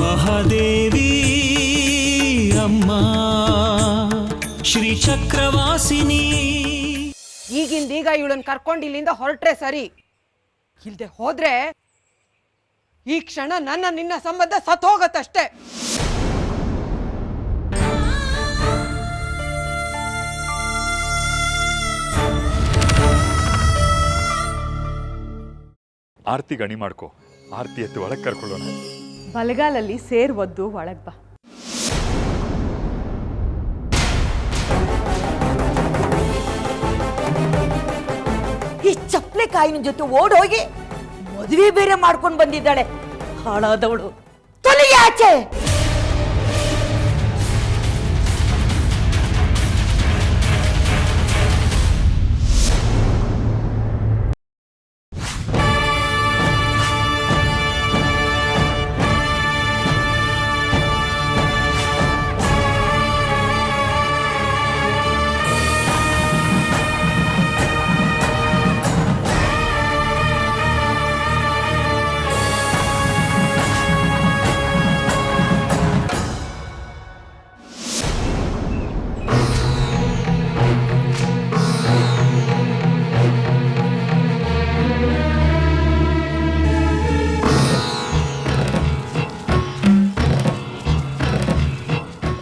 ಮಹಾದೇವಿ ಅಮ್ಮ ಶ್ರೀ ಚಕ್ರವಾಸಿನಿ. ಈಗಿಂದೀಗ ಇವಳನ್ನ ಕರ್ಕೊಂಡು ಇಲ್ಲಿಂದ ಹೊರಟ್ರೆ ಸರಿ, ಇಲ್ದೆ ಹೋದ್ರೆ ಈ ಕ್ಷಣ ನನ್ನ ನಿನ್ನ ಸಂಬಂಧ ಸತ್ತೋಗತ್ತಷ್ಟೇ. ಆರ್ತಿ ಗಣಿ ಮಾಡ್ಕೋ, ಆರ್ತಿ ಎತ್ತು ಒಳಗೆ ಕರ್ಕೊಳ್ಳೋಣ. ಬಲಗಾಲಲ್ಲಿ ಸೇರ್ ಒದ್ದು ಒಳಗ್ ಬಾ. ಈ ಚಪ್ಪಲೆ ಕಾಯಿನ ಜೊತೆ ಓಡೋಗಿ ಮದುವೆ ಬೇರೆ ಮಾಡ್ಕೊಂಡು ಬಂದಿದ್ದಾಳೆ ಹಾಳಾದವಳು. ತೊಲಗಿ ಆಚೆ.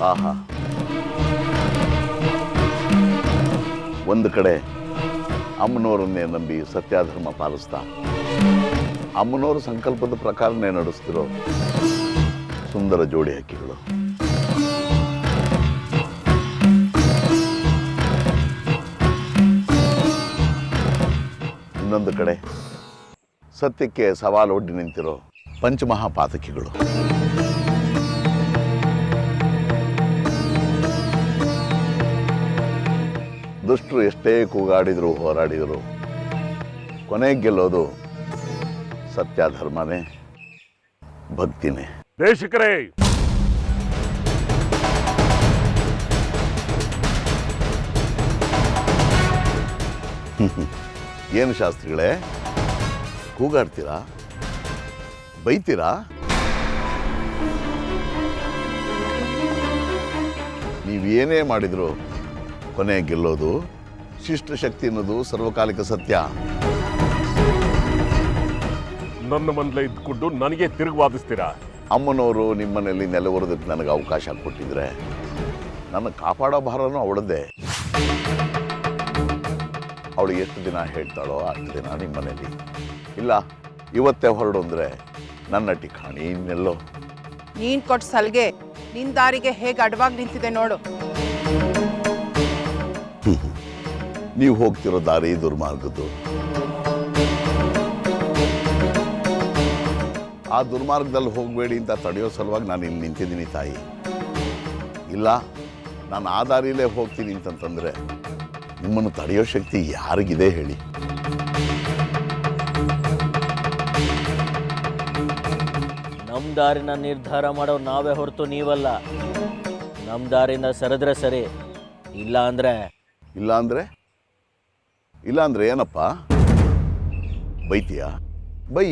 ಆಹಾ, ಒಂದು ಕಡೆ ಅಮ್ಮನವರನ್ನೇ ನಂಬಿ ಸತ್ಯಾಧರ್ಮ ಪಾಲಿಸ್ತಾ ಅಮ್ಮನವರ ಸಂಕಲ್ಪದ ಪ್ರಕಾರನೇ ನಡೆಸ್ತಿರೋ ಸುಂದರ ಜೋಡಿ ಹಕ್ಕಿಗಳು. ಇನ್ನೊಂದು ಕಡೆ ಸತ್ಯಕ್ಕೆ ಸವಾಲು ಒಡ್ಡಿ ನಿಂತಿರೋ ಪಂಚಮಹಾಪಾತಕಿಗಳು. ದುಷ್ಟರು ಎಷ್ಟೇ ಕೂಗಾಡಿದ್ರು ಹೋರಾಡಿದ್ರು ಕೊನೆಗೆ ಗೆಲ್ಲೋದು ಸತ್ಯ ಧರ್ಮನೇ, ಭಕ್ತಿನೇ. ದೇಶಿಕರೇ, ಏನು ಶಾಸ್ತ್ರಿಗಳೇ, ಕೂಗಾಡ್ತೀರಾ, ಬೈತೀರಾ? ನೀವೇನೇ ಮಾಡಿದ್ರು ಕೊನೆ ಗೆಲ್ಲೋದು ಶಿಷ್ಟ ಶಕ್ತಿ ಅನ್ನೋದು ಸರ್ವಕಾಲಿಕ ಸತ್ಯ. ನನ್ನ ಮನೇಲೆ ಇದ್ಕೊಂಡು ನನಗೆ ತಿರುಗಿ ವಾದಿಸ್ತೀರಾ? ಅಮ್ಮನವರು ನಿಮ್ಮನೇಲಿ ನೆಲೆವರೋದಕ್ಕೆ ನನಗೆ ಅವಕಾಶ ಕೊಟ್ಟಿದ್ರೆ ನನ್ನ ಕಾಪಾಡೋ ಭಾರನೂ ಅವಳದ್ದೇ. ಅವಳು ಎಷ್ಟು ದಿನ ಹೇಳ್ತಾಳೋ ಅಷ್ಟು ದಿನ ನಿಮ್ಮನೇಲಿ. ಇಲ್ಲ ಇವತ್ತೇ ಹೊರಡು ಅಂದರೆ ನನ್ನ ಠಿಕಾಣಿ ಇನ್ನೆಲ್ಲೋ. ನೀನ್ ಕೊಟ್ಟ ಸಲ್ಗೆ ನಿನ್ ದಾರಿಗೆ ಹೇಗೆ ಅಡ್ವಾಗಿ ನಿಂತಿದೆ ನೋಡು. ನೀವು ಹೋಗ್ತಿರೋ ದಾರಿ ದುರ್ಮಾರ್ಗದ್ದು. ಆ ದುರ್ಮಾರ್ಗದಲ್ಲಿ ಹೋಗಬೇಡಿ ಅಂತ ತಡೆಯೋ ಸಲುವಾಗಿ ನಾನು ಇಲ್ಲಿ ನಿಂತಿದ್ದೀನಿ ತಾಯಿ. ಇಲ್ಲ ನಾನು ಆ ದಾರಿಲೇ ಹೋಗ್ತೀನಿ ಅಂತಂತಂದರೆ ನಿಮ್ಮನ್ನು ತಡೆಯೋ ಶಕ್ತಿ ಯಾರಿಗಿದೆ ಹೇಳಿ? ನಮ್ಮ ದಾರಿನ ನಿರ್ಧಾರ ಮಾಡೋ ನಾವೇ ಹೊರತು ನೀವಲ್ಲ. ನಮ್ಮ ದಾರಿನ ಸರಿದ್ರೆ ಸರಿ, ಇಲ್ಲ ಅಂದರೆ ಇಲ್ಲ ಅಂದ್ರೆ ಏನಪ್ಪ? ಬೈತೀಯಾ? ಬೈ.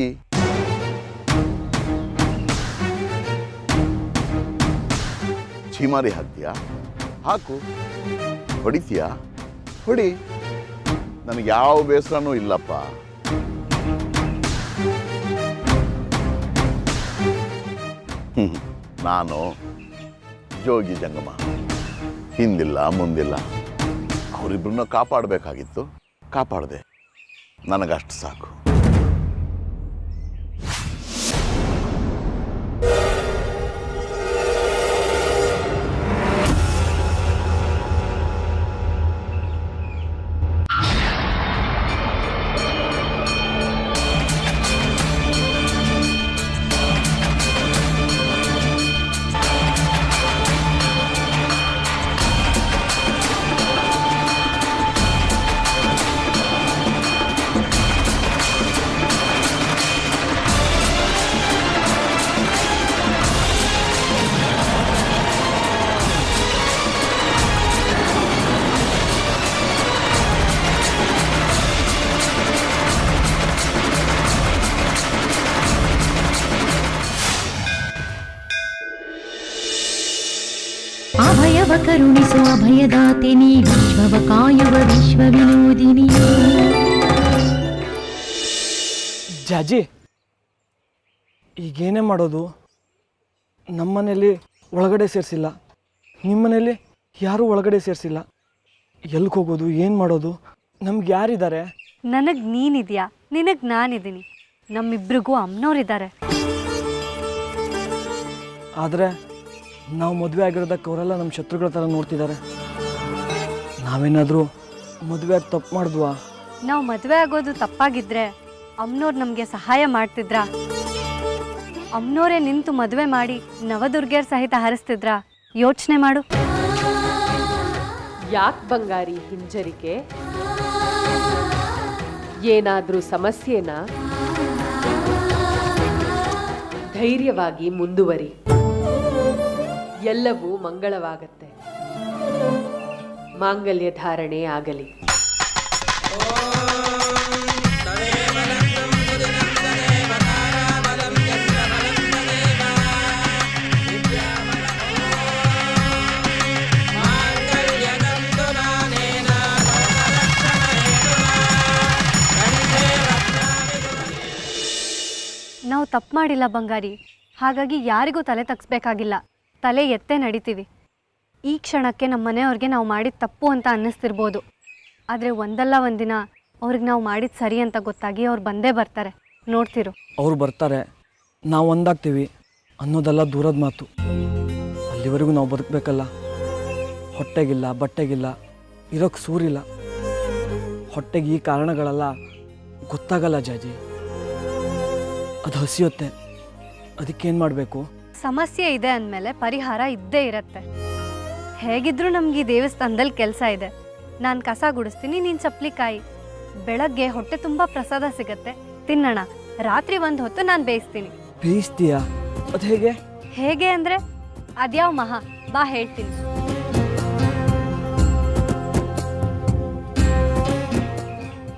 ಛೀಮಾರಿ ಹಾಕ್ತೀಯಾ? ಹಾಕು. ಹೊಡಿತೀಯಾ? ಹೊಡಿ. ನನಗೆ ಯಾವ ಬೇಸರನೂ ಇಲ್ಲಪ್ಪ. ನಾನು ಜೋಗಿ ಜಂಗಮ, ಹಿಂದಿಲ್ಲ ಮುಂದಿಲ್ಲ. ಅವರಿಬ್ಬರನ್ನ ಕಾಪಾಡಬೇಕಾಗಿತ್ತು, ಕಾಪಾಡಿದೆ. ನನಗಷ್ಟು ಸಾಕು. ಭಯವ ಕರುಣಿಸು ಅಭಯದಾತಿನಿ ವಿಶ್ವವ ಕಾಯುವ ವಿಶ್ವ ವಿನೋದಿನಿ. ಜಾಜಿ ಈಗೇನೇ ಮಾಡೋದು? ನಮ್ಮನೇಲಿ ಒಳಗಡೆ ಸೇರಿಸಿಲ್ಲ, ನಿಮ್ಮನೇಲಿ ಯಾರೂ ಒಳಗಡೆ ಸೇರಿಸಿಲ್ಲ. ಎಲ್ಲಿಗೆ ಹೋಗೋದು, ಏನು ಮಾಡೋದು? ನಮ್ಗೆ ಯಾರಿದ್ದಾರೆ? ನನಗೆ ನೀನಿದೆಯಾ, ನಿನಗೆ ನಾನಿದ್ದೀನಿ. ನಮ್ಮಿಬ್ರಿಗೂ ಅಮ್ಮನವ್ರಿದ್ದಾರೆ. ಆದರೆ ನಾವು ಮದುವೆ ಆಗಿರೋದಕ್ಕೆ ಅವರೆಲ್ಲ ನಮ್ಮ ಶತ್ರುಗಳ ಥರ ನೋಡ್ತಿದ್ದಾರೆ. ನಾವೇನಾದರೂ ಮದುವೆ ಆಗಿ ತಪ್ಪು ಮಾಡಿದ್ವಾ? ನಾವು ಮದುವೆ ಆಗೋದು ತಪ್ಪಾಗಿದ್ರೆ ಅಮ್ಮನವ್ರು ನಮಗೆ ಸಹಾಯ ಮಾಡ್ತಿದ್ರಾ? ಅಮ್ಮನವರೇ ನಿಂತು ಮದುವೆ ಮಾಡಿ ನವದುರ್ಗೆಯರ್ ಸಹಿತ ಹರಿಸ್ತಿದ್ರಾ? ಯೋಚನೆ ಮಾಡು. ಯಾಕೆ ಬಂಗಾರಿ ಹಿಂಜರಿಕೆ? ಏನಾದರೂ ಸಮಸ್ಯೆನಾ? ಧೈರ್ಯವಾಗಿ ಮುಂದುವರಿ, ಎಲ್ಲವೂ ಮಂಗಳವಾಗತ್ತೆ. ಮಾಂಗಲ್ಯ ಧಾರಣೆ ಆಗಲಿ. ನಾವು ತಪ್ಪು ಮಾಡಿಲ್ಲ ಬಂಗಾರಿ, ಹಾಗಾಗಿ ಯಾರಿಗೂ ತಲೆ ತಗ್ಸ್ಬೇಕಾಗಿಲ್ಲ. ತಲೆ ಎತ್ತೇ ನಡಿತೀವಿ. ಈ ಕ್ಷಣಕ್ಕೆ ನಮ್ಮ ಮನೆಯವ್ರಿಗೆ ನಾವು ಮಾಡಿದ ತಪ್ಪು ಅಂತ ಅನ್ನಿಸ್ತಿರ್ಬೋದು, ಆದರೆ ಒಂದಲ್ಲ ಒಂದಿನ ಅವ್ರಿಗೆ ನಾವು ಮಾಡಿದ ಸರಿ ಅಂತ ಗೊತ್ತಾಗಿ ಅವ್ರು ಬಂದೇ ಬರ್ತಾರೆ, ನೋಡ್ತಿರು. ಅವ್ರು ಬರ್ತಾರೆ, ನಾವು ಒಂದಾಗ್ತೀವಿ ಅನ್ನೋದೆಲ್ಲ ದೂರದ ಮಾತು. ಅಲ್ಲಿವರೆಗೂ ನಾವು ಬದುಕಬೇಕಲ್ಲ. ಹೊಟ್ಟೆಗಿಲ್ಲ, ಬಟ್ಟೆಗಿಲ್ಲ, ಇರೋಕ್ಕೆ ಸೂರಿಲ್ಲ. ಹೊಟ್ಟೆಗೆ ಈ ಕಾರಣಗಳೆಲ್ಲ ಗೊತ್ತಾಗಲ್ಲ ಜಾಜಿ. ಅದು ಹಸಿಯುತ್ತೆ. ಅದಕ್ಕೇನು ಮಾಡಬೇಕು? ಸಮಸ್ಯೆ ಇದೆ ಅಂದಮೇಲೆ ಪರಿಹಾರ ಇದ್ದೇ ಇರತ್ತೆ. ಹೇಗಿದ್ರೂ ನಮ್ಗೆ ಈ ದೇವಸ್ಥಾನದಲ್ಲಿ ಕೆಲಸ ಇದೆ. ನಾನು ಕಸ ಗುಡಿಸ್ತೀನಿ, ನೀನು ಚಪ್ಪಲಿ ಕಾಯಿ. ಬೆಳಗ್ಗೆ ಹೊಟ್ಟೆ ತುಂಬ ಪ್ರಸಾದ ಸಿಗತ್ತೆ, ತಿನ್ನೋಣ. ರಾತ್ರಿ ಒಂದು ಹೊತ್ತು ನಾನು ಬೇಯಿಸ್ತೀನಿ. ಬೇಯಿಸ್ತೀಯಾ? ಅದು ಹೇಗೆ? ಹೇಗೆ ಅಂದರೆ ಅದ್ಯಾವ ಮಹಾ, ಬಾ ಹೇಳ್ತೀನಿ.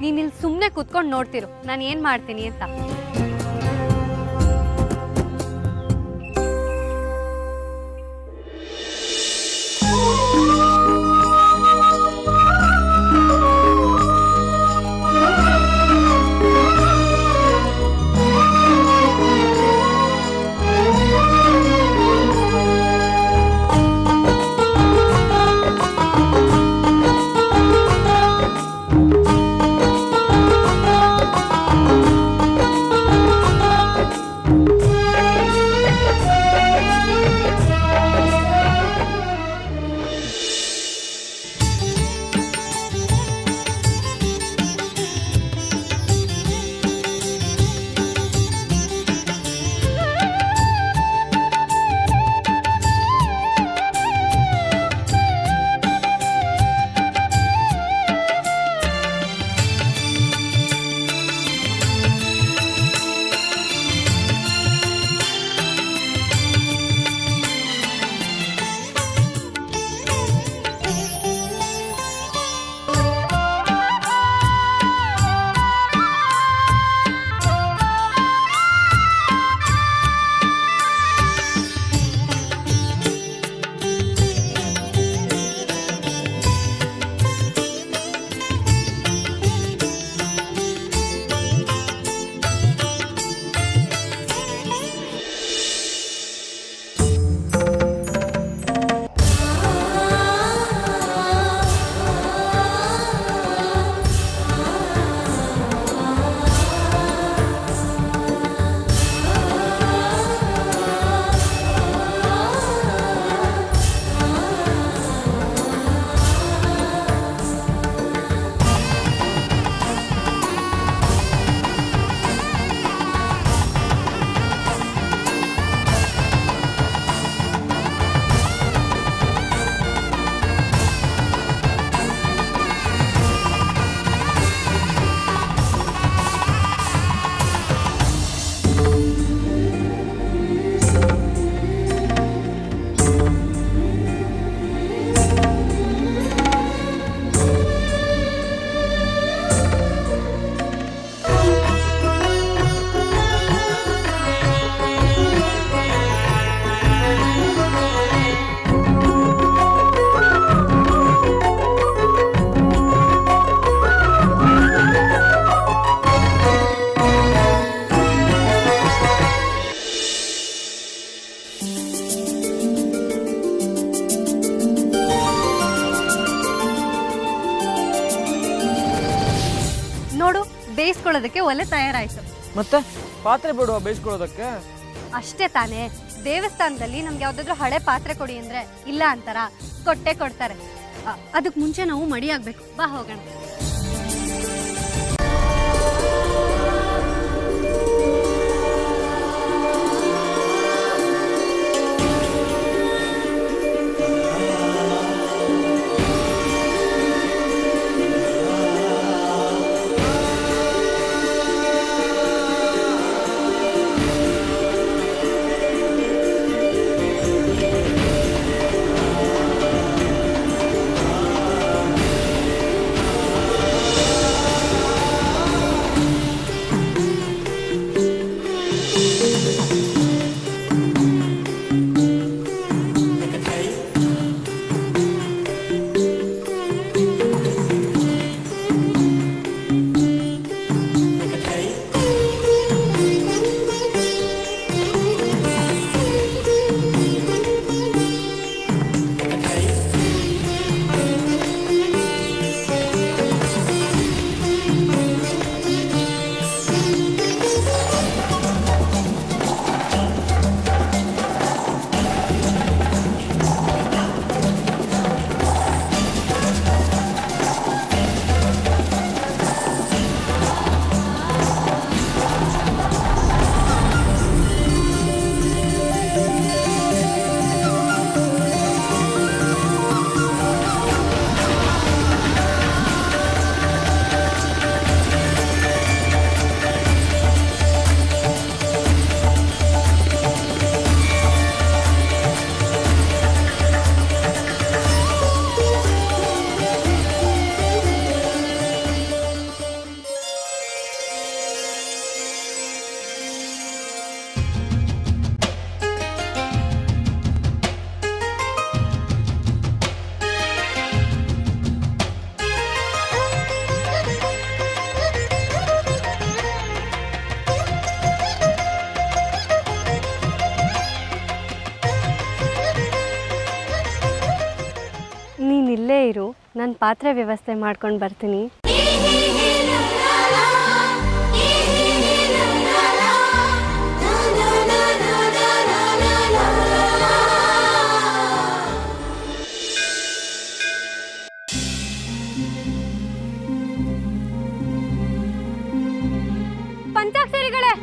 ನೀನಿಲ್ಲಿ ಸುಮ್ಮನೆ ಕೂತ್ಕೊಂಡು ನೋಡ್ತಿರು ನಾನು ಏನು ಮಾಡ್ತೀನಿ ಅಂತ. ಬೇಯಿಸ್ಕೊಳ್ಳೋದಕ್ಕೆ ಒಲೆ ತಯಾರಾಯ್ತು. ಮತ್ತೆ ಪಾತ್ರೆ ಬೇಡುವ ಬೇಯಿಸ್ಕೊಳ್ಳೋದಕ್ಕೆ? ಅಷ್ಟೇ ತಾನೇ. ದೇವಸ್ಥಾನದಲ್ಲಿ ನಮ್ಗೆ ಯಾವ್ದಾದ್ರು ಹಳೆ ಪಾತ್ರೆ ಕೊಡಿ ಅಂದ್ರೆ ಇಲ್ಲ ಅಂತಾರ, ಕೊಟ್ಟೆ ಕೊಡ್ತಾರೆ. ಅದಕ್ಕೆ ಮುಂಚೆ ನಾವು ಮಡಿ ಆಗ್ಬೇಕು. ಬಾ ಹೋಗೋಣ. ನೀನ್ ಇಲ್ಲೇ ಇರು, ನಾನು ಪಾತ್ರೆ ವ್ಯವಸ್ಥೆ ಮಾಡ್ಕೊಂಡು ಬರ್ತೀನಿ. ಪಂಚಾಕ್ಷರಿಗಳೇ.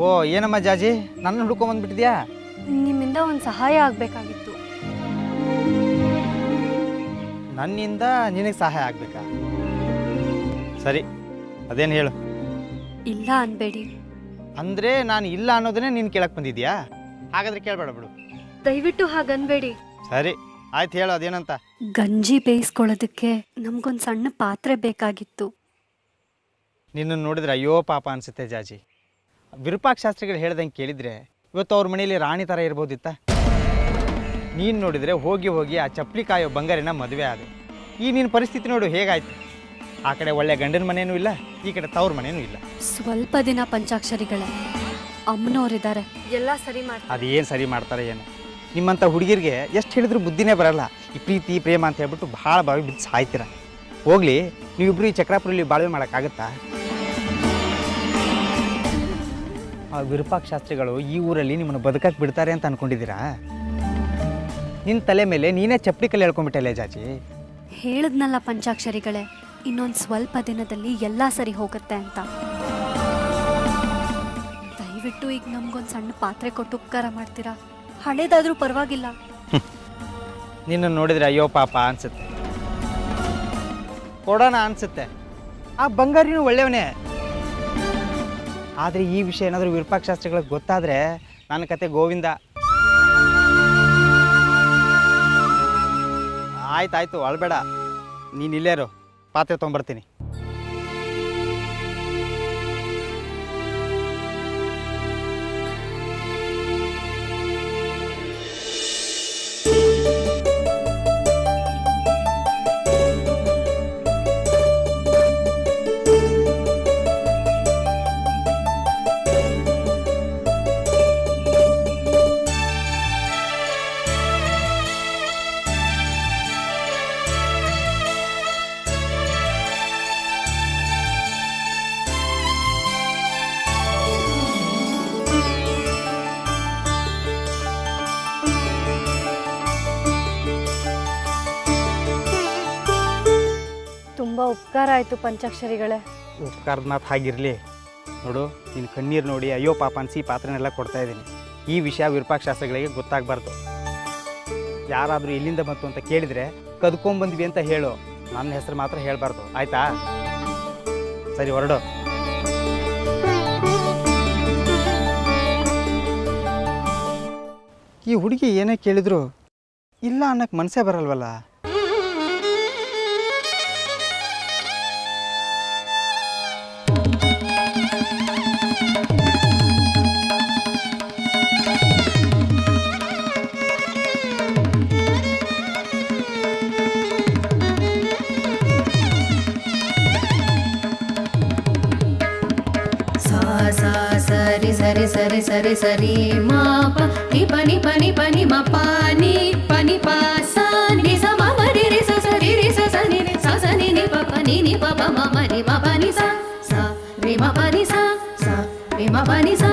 ಓ ಏನಮ್ಮ ಜಾಜಿ, ನನ್ನ ಹುಡ್ಕೊಂಬಂದ್ಬಿಟ್ಟಿದ್ಯಾ? ನಿಮ್ಮಿಂದ ಒಂದು ಸಹಾಯ ಆಗಬೇಕಾಗಿತ್ತು. ನನ್ನಿಂದ ನಿನಗೆ ಸಹಾಯ ಆಗಬೇಕಾ? ಸರಿ, ಅದೇನು ಹೇಳು. ಇಲ್ಲ ಅನ್ಬೇಡಿ. ಅಂದರೆ ನಾನು ಇಲ್ಲ ಅನ್ನೋದನ್ನೇ ನೀನು ಕೇಳಕ್ಕೆ ಬಂದಿದ್ಯಾ? ಹಾಗಾದ್ರೆ ಕೇಳಬೇಡ ಬಿಡು. ದಯವಿಟ್ಟು ಹಾಗನ್ಬೇಡಿ. ಸರಿ ಆಯ್ತು, ಹೇಳು ಅದೇನಂತ. ಗಂಜಿ ಬೇಯಿಸ್ಕೊಳ್ಳೋದಕ್ಕೆ ನಮ್ಗೊಂದು ಸಣ್ಣ ಪಾತ್ರೆ ಬೇಕಾಗಿತ್ತು. ನಿನ್ನನ್ನು ನೋಡಿದ್ರೆ ಅಯ್ಯೋ ಪಾಪ ಅನಿಸುತ್ತೆ ಜಾಜಿ. ವಿರೂಪಾಕ್ಷ ಶಾಸ್ತ್ರಿಗಳು ಹೇಳ್ದಂಗೆ ಕೇಳಿದರೆ ಇವತ್ತು ಅವ್ರ ಮನೇಲಿ ರಾಣಿ ಥರ ಇರ್ಬೋದಿತ್ತ. ನೀನು ನೋಡಿದರೆ ಹೋಗಿ ಹೋಗಿ ಆ ಚಪ್ಪಲಿ ಕಾಯೋ ಬಂಗಾರಿನ ಮದುವೆ ಆದ. ಈ ನಿನ್ನ ಪರಿಸ್ಥಿತಿ ನೋಡು ಹೇಗಾಯ್ತು. ಆ ಕಡೆ ಒಳ್ಳೆ ಗಂಡನ ಮನೇನೂ ಇಲ್ಲ, ಈ ಕಡೆ ತವ್ರ ಮನೇನೂ ಇಲ್ಲ. ಸ್ವಲ್ಪ ದಿನ ಪಂಚಾಕ್ಷರಿಗಳೇ, ಅಮ್ಮನವರಿದ್ದಾರೆ, ಎಲ್ಲ ಸರಿ ಮಾಡ್ತಾರೆ. ಅದೇನು ಸರಿ ಮಾಡ್ತಾರೆ ಏನು? ನಿಮ್ಮಂಥ ಹುಡುಗಿರಿಗೆ ಎಷ್ಟು ಹೇಳಿದ್ರು ಬುದ್ಧಿನೇ ಬರಲ್ಲ. ಈ ಪ್ರೀತಿ ಪ್ರೇಮ ಅಂತ ಹೇಳ್ಬಿಟ್ಟು ಭಾಳ ಬಾವಿ ಬಿದ್ದು ಸಾಯ್ತೀರ. ಹೋಗ್ಲಿ, ನೀವಿಬ್ರು ಈ ಚಕ್ರಾಪುರಲ್ಲಿ ಬಾಳ್ವೆ ಮಾಡೋಕ್ಕಾಗತ್ತಾ? ಆ ವಿರೂಪಾಕ್ಷ ಶಾಸ್ತ್ರಿಗಳು ಈ ಊರಲ್ಲಿ ನಿಮ್ಮನ್ನು ಬದುಕಕ್ಕೆ ಬಿಡ್ತಾರೆ ಅಂತ ಅನ್ಕೊಂಡಿದ್ದೀರಾ? ನಿನ್ನ ತಲೆ ಮೇಲೆ ನೀನೇ ಚಪ್ಪಲಿ ಕಲ್ಲು ಹೇಳ್ಕೊಂಡ್ಬಿಟ್ಟಲ್ಲ ಜಾಜಿ. ಹೇಳಿದ್ನಲ್ಲ ಪಂಚಾಕ್ಷರಿಗಳೇ, ಇನ್ನೊಂದು ಸ್ವಲ್ಪ ದಿನದಲ್ಲಿ ಎಲ್ಲ ಸರಿ ಹೋಗುತ್ತೆ ಅಂತ. ದಯವಿಟ್ಟು ಈಗ ನಮ್ಗೊಂದು ಸಣ್ಣ ಪಾತ್ರೆ ಕೊಟ್ಟು ಉಪಕಾರ ಮಾಡ್ತೀರಾ? ಹಳೇದಾದ್ರೂ ಪರವಾಗಿಲ್ಲ. ನಿನ್ನ ನೋಡಿದ್ರೆ ಅಯ್ಯೋ ಪಾಪ ಅನ್ಸುತ್ತೆ, ಕೊಡೋಣ ಅನ್ಸುತ್ತೆ. ಆ ಬಂಗಾರಿನೂ ಒಳ್ಳೆಯವನೇ. ಆದರೆ ಈ ವಿಷಯ ಏನಾದರೂ ವಿರೂಪಾಕ್ಷ ಶಾಸ್ತ್ರಿಗಳಿಗೆ ಗೊತ್ತಾದರೆ ನನ್ನ ಕತೆ ಗೋವಿಂದ. ಆಯ್ತಾಯ್ತು, ಅಳ್ಬೇಡ, ನೀನು ಇಲ್ಲೇರು, ಪಾತ್ರೆ ತೊಗೊಂಬರ್ತೀನಿ. ಉಪಕಾರ ಆಯಿತು ಪಂಚಾಕ್ಷರಿಗಳೇ. ಉಪಕಾರದ ಮಾತು ಹಾಗಿರಲಿ. ನೋಡು, ನಿನ್ನ ಕಣ್ಣೀರು ನೋಡಿ ಅಯ್ಯೋ ಪಾಪ ಅನಿಸಿ ಪಾತ್ರೆನೆಲ್ಲ ಕೊಡ್ತಾ ಇದ್ದೀನಿ. ಈ ವಿಷಯ ವಿರೂಪಾಕ್ಷ ಶಾಸ್ತ್ರಿಗಳಿಗೆ ಗೊತ್ತಾಗಬಾರ್ದು. ಯಾರಾದರೂ ಎಲ್ಲಿಂದ ಬಂತು ಅಂತ ಕೇಳಿದರೆ ಕದ್ಕೊಂಬಂದ್ವಿ ಅಂತ ಹೇಳು, ನನ್ನ ಹೆಸರು ಮಾತ್ರ ಹೇಳಬಾರ್ದು, ಆಯಿತಾ? ಸರಿ, ಹೊರಡು. ಈ ಹುಡುಗಿ ಏನೇ ಕೇಳಿದ್ರು ಇಲ್ಲ ಅನ್ನಕ್ಕೆ ಮನಸ್ಸೇ ಬರಲ್ವಲ್ಲ. ಸರಿ ಸರಿ ಸರಿ ಸರಿ ಸರಿ ಮಾ ಪ ನಿ ಪ ನಿ ಪ ನಿ ಪ ನಿ ಮ ಪ ನಿ ಪ ನಿ ಪ ಸ ನಿ ಸ ಮ ಮ ರಿ ರಿ ಸ ಸ ರಿ ರಿ ಸ ಸ ನಿ ರಿ ಸ ಸ ನಿ ನಿ ಪ ಪ ನಿ ನಿ ಪ ಪ ಮ ಮ ರಿ ಮ ಪ ನಿ ಸ ಸ ರಿ ಮ ಪ ನಿ ಸ ಸ ರಿ ಮ ಪ ನಿ ಸ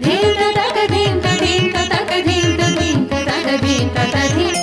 ಧೀಂ ತ ತಕ ಧೀಂ ತ ಧೀಂ ತ ತಕ ಧೀಂ ತ ಧೀಂ ತ ತಕ ಧೀಂ ತ ತ ಧೀಂ.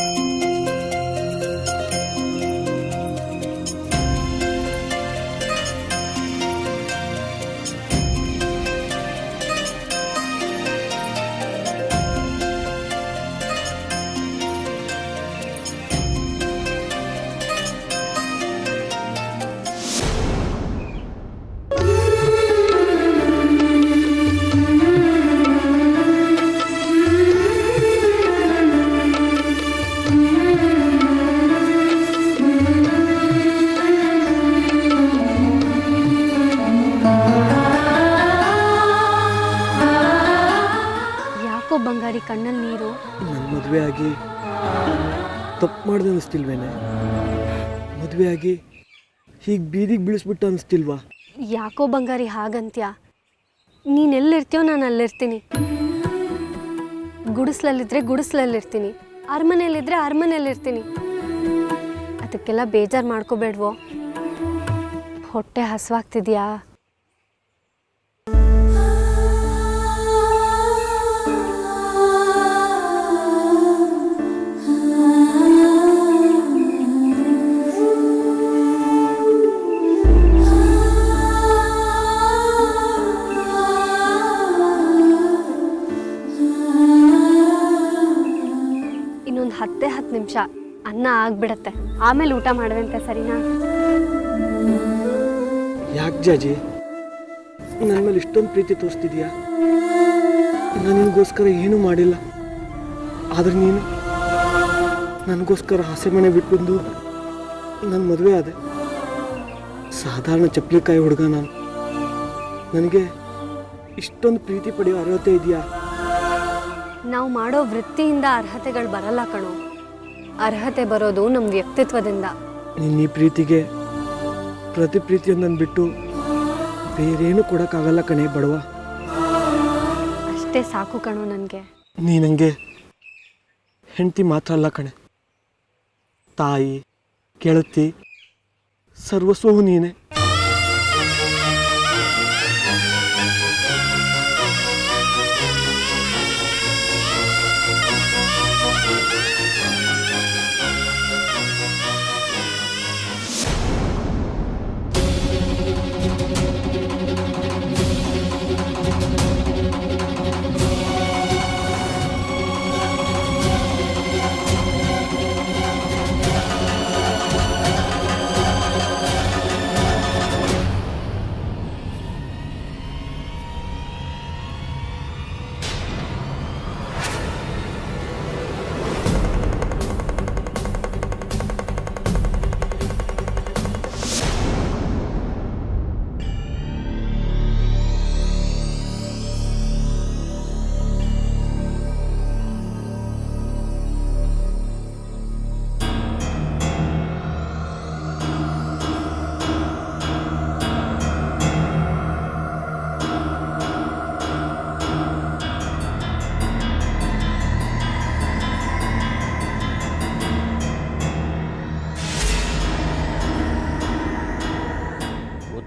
ಯಾಕೋ ಬಂಗಾರಿ ಕಣ್ಣಲ್ಲಿ ನೀರು? ನನ್ನ ಮದುವೆ ಆಗಿ ತಪ್ಪು ಮಾಡಿದೆ ಅನ್ನಿಸ್ತಿಲ್ವೇನೆ? ಮದುವೆ ಆಗಿ ಹೀಗೆ ಬೀದಿಗೆ ಬೀಳಿಸ್ಬಿಟ್ಟು ಅನ್ನಿಸ್ತಿಲ್ವಾ? ಯಾಕೋ ಬಂಗಾರಿ ಹಾಗಂತ್ಯ? ನೀನೆಲ್ಲಿರ್ತೀಯೋ ನಾನು ಅಲ್ಲಿರ್ತೀನಿ. ಗುಡಿಸ್ಲಲ್ಲಿದ್ದರೆ ಗುಡಿಸ್ಲಲ್ಲಿರ್ತೀನಿ, ಅರಮನೆಯಲ್ಲಿದ್ದರೆ ಅರಮನೆಯಲ್ಲಿರ್ತೀನಿ. ಅದಕ್ಕೆಲ್ಲ ಬೇಜಾರು ಮಾಡ್ಕೋಬೇಡ್ವೋ? ಹೊಟ್ಟೆ ಹಸುವಾಗ್ತಿದ್ಯಾ? ಇನ್ನೊಂದು 10 ನಿಮಿಷ ಅನ್ನ ಆಗ್ಬಿಡತ್ತೆ, ಆಮೇಲೆ ಊಟ ಮಾಡುವಂತೆ, ಸರಿನಾ? ಯಾಕೆ ಜಾಜಿ ನನ್ನ ಮೇಲೆ ಇಷ್ಟೊಂದು ಪ್ರೀತಿ ತೋರಿಸ್ತಿದ್ಯಾ? ನಾನು ನಿನಗೋಸ್ಕರ ಏನೂ ಮಾಡಿಲ್ಲ, ಆದರೆ ನೀನು ನನಗೋಸ್ಕರ ಹಸೆ ಮನೆ ಬಿಟ್ಬಂದು ನನ್ನ ಮದುವೆ ಆದೆ. ಸಾಧಾರಣ ಚಪ್ಪಲಿಕಾಯಿ ಹುಡುಗ ನಾನು. ನನಗೆ ಇಷ್ಟೊಂದು ಪ್ರೀತಿ ಪಡೆಯೋ ಅರ್ಹತೆ ಇದೆಯಾ? ನಾವು ಮಾಡೋ ವೃತ್ತಿಯಿಂದ ಅರ್ಹತೆಗಳು ಬರಲ್ಲ ಕಣೋ. ಅರ್ಹತೆ ಬರೋದು ನಮ್ಮ ವ್ಯಕ್ತಿತ್ವದಿಂದ. ನಿನ್ನ ಈ ಪ್ರೀತಿಗೆ ಪ್ರತಿ ಪ್ರೀತಿಯೊಂದನ್ನು ಬಿಟ್ಟು ಬೇರೇನು ಕೊಡೋಕ್ಕಾಗಲ್ಲ ಕಣೆ ಬಡವ. ಅಷ್ಟೇ ಸಾಕು ಕಣೋ ನನಗೆ. ನೀ ನನಗೆ ಹೆಂಡತಿ ಮಾತ್ರ ಅಲ್ಲ ಕಣೆ, ತಾಯಿ, ಗೆಳತಿ, ಸರ್ವಸ್ವವು ನೀನೆ.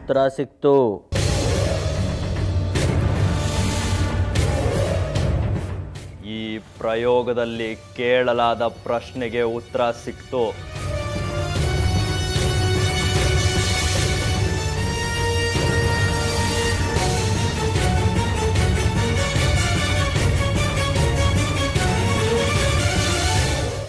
ಉತ್ತರ ಸಿಕ್ತು. ಈ ಪ್ರಯೋಗದಲ್ಲಿ ಕೇಳಲಾದ ಪ್ರಶ್ನೆಗೆ ಉತ್ತರ ಸಿಕ್ತು.